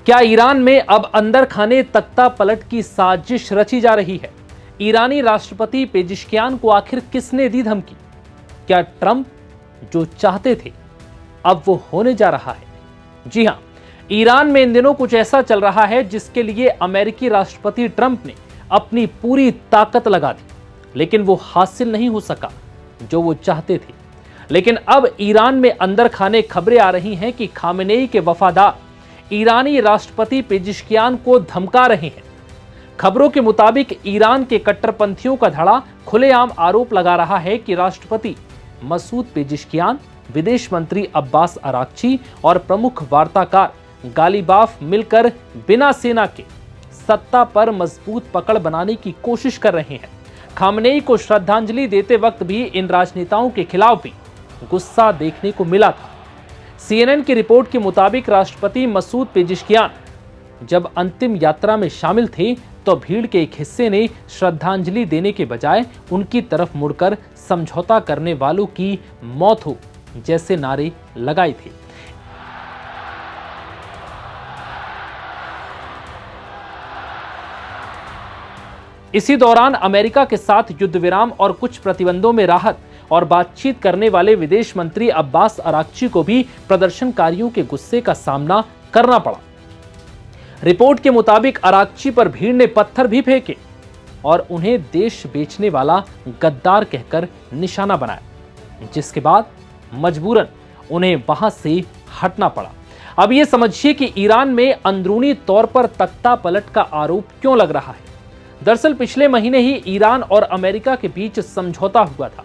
क्या ईरान में अब अंदर खाने तख्ता पलट की साजिश रची जा रही है? ईरानी राष्ट्रपति पेजिशकियान को आखिर किसने दी धमकी? क्या ट्रंप जो चाहते थे अब वो होने जा रहा है? जी हां, ईरान में इन दिनों कुछ ऐसा चल रहा है जिसके लिए अमेरिकी राष्ट्रपति ट्रंप ने अपनी पूरी ताकत लगा दी, लेकिन वो हासिल नहीं हो सका जो वो चाहते थे। लेकिन अब ईरान में अंदर खाने खबरें आ रही हैं कि खामेनेई के वफादार ईरानी राष्ट्रपति पेजिशकियान को धमका रहे हैं। खबरों के मुताबिक ईरान के कट्टरपंथियों का धड़ा खुलेआम आरोप लगा रहा है कि राष्ट्रपति मसूद पेजिशकियान, विदेश मंत्री अब्बास अराक्ची और प्रमुख वार्ताकार गालिबाफ मिलकर बिना सेना के सत्ता पर मजबूत पकड़ बनाने की कोशिश कर रहे हैं। खामेनेई को श्रद्धांजलि देते वक्त भी इन राजनेताओं के खिलाफ भी गुस्सा देखने को मिला था। CNN की रिपोर्ट के मुताबिक राष्ट्रपति मसूद पेजिशकियान जब अंतिम यात्रा में शामिल थे तो भीड़ के एक हिस्से ने श्रद्धांजलि देने के बजाय उनकी तरफ मुड़कर समझौता करने वालों की मौत हो जैसे नारे लगाए थे। इसी दौरान अमेरिका के साथ युद्ध विराम और कुछ प्रतिबंधों में राहत और बातचीत करने वाले विदेश मंत्री अब्बास अराक्ची को भी प्रदर्शनकारियों के गुस्से का सामना करना पड़ा। रिपोर्ट के मुताबिक अराक्ची पर भीड़ ने पत्थर भी फेंके और उन्हें देश बेचने वाला गद्दार कहकर निशाना बनाया, जिसके बाद मजबूरन उन्हें वहां से हटना पड़ा। अब यह समझिए कि ईरान में अंदरूनी तौर पर तख्ता पलट का आरोप क्यों लग रहा है। दरअसल पिछले महीने ही ईरान और अमेरिका के बीच समझौता हुआ था,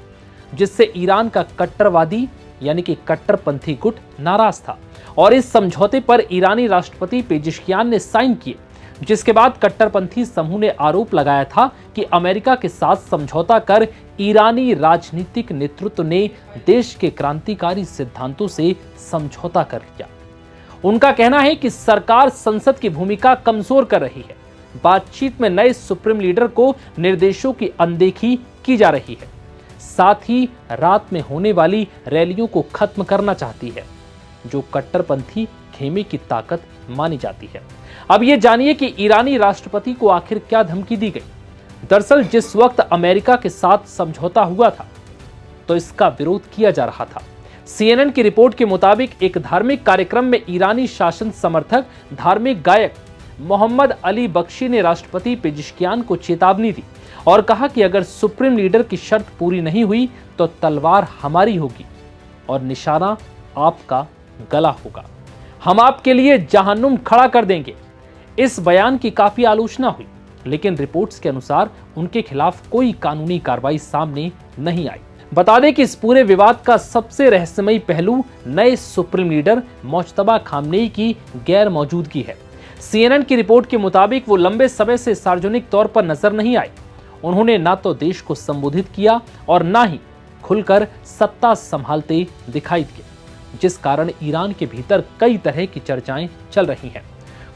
जिससे ईरान का कट्टरवादी यानी कि कट्टरपंथी गुट नाराज था और इस समझौते पर ईरानी राष्ट्रपति पेजिशकियान ने साइन किए, जिसके बाद कट्टरपंथी समूह ने आरोप लगाया था कि अमेरिका के साथ समझौता कर ईरानी राजनीतिक नेतृत्व ने देश के क्रांतिकारी सिद्धांतों से समझौता कर लिया। उनका कहना है कि सरकार संसद की भूमिका कमजोर कर रही है, बातचीत में नए सुप्रीम लीडर को निर्देशों की अनदेखी की जा रही है, साथ ही रात में होने वाली रैलियों को खत्म करना चाहती है, जो कट्टरपंथी खेमे की ताकत मानी जाती है। अब ये जानिए कि ईरानी राष्ट्रपति को आखिर क्या धमकी दी गई। दरअसल जिस वक्त अमेरिका के साथ समझौता हुआ था तो इसका विरोध किया जा रहा था। CNN की रिपोर्ट के मुताबिक एक धार्मिक कार्यक्रम में ईरानी शासन समर्थक धार्मिक गायक मोहम्मद अली बख्शी ने राष्ट्रपति पेजिशकियान को चेतावनी दी और कहा कि अगर सुप्रीम लीडर की शर्त पूरी नहीं हुई तो तलवार हमारी होगी और निशाना आपका गला होगा। हम आपके लिए जहन्नुम खड़ा कर देंगे। इस बयान की काफी आलोचना हुई, लेकिन रिपोर्ट्स के अनुसार उनके खिलाफ कोई कानूनी कार्रवाई सामने नहीं आई। बता दें कि इस पूरे विवाद का सबसे रहस्यमयी पहलू नए सुप्रीम लीडर मुज्तबा खामेनेई की गैर मौजूदगी है। CNN की रिपोर्ट के मुताबिक वो लंबे समय से सार्वजनिक तौर पर नजर नहीं आए। उन्होंने ना तो देश को संबोधित किया और ना ही खुलकर सत्ता संभालते दिखाई दिए, जिस कारण ईरान के भीतर कई तरह की चर्चाएं चल रही हैं।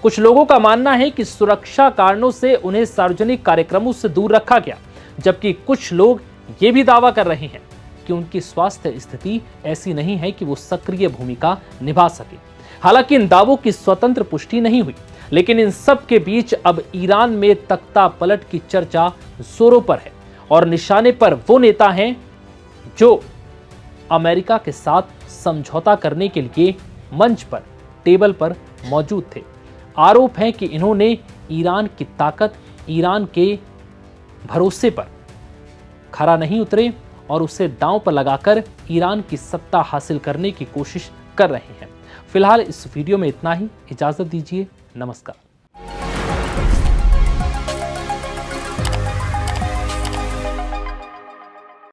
कुछ लोगों का मानना है कि सुरक्षा कारणों से उन्हें सार्वजनिक कार्यक्रमों से दूर रखा गया, जबकि कुछ लोग ये भी दावा कर रहे हैं कि उनकी स्वास्थ्य स्थिति ऐसी नहीं है कि वो सक्रिय भूमिका निभा सके। हालांकि इन दावों की स्वतंत्र पुष्टि नहीं हुई, लेकिन इन सब के बीच अब ईरान में तख्ता पलट की चर्चा जोरों पर है और निशाने पर वो नेता हैं जो अमेरिका के साथ समझौता करने के लिए मंच पर, टेबल पर मौजूद थे। आरोप है कि इन्होंने ईरान की ताकत, ईरान के भरोसे पर खरा नहीं उतरे और उसे दांव पर लगाकर ईरान की सत्ता हासिल करने की कोशिश कर रहे हैं। फिलहाल इस वीडियो में इतना ही। इजाजत दीजिए। नमस्कार।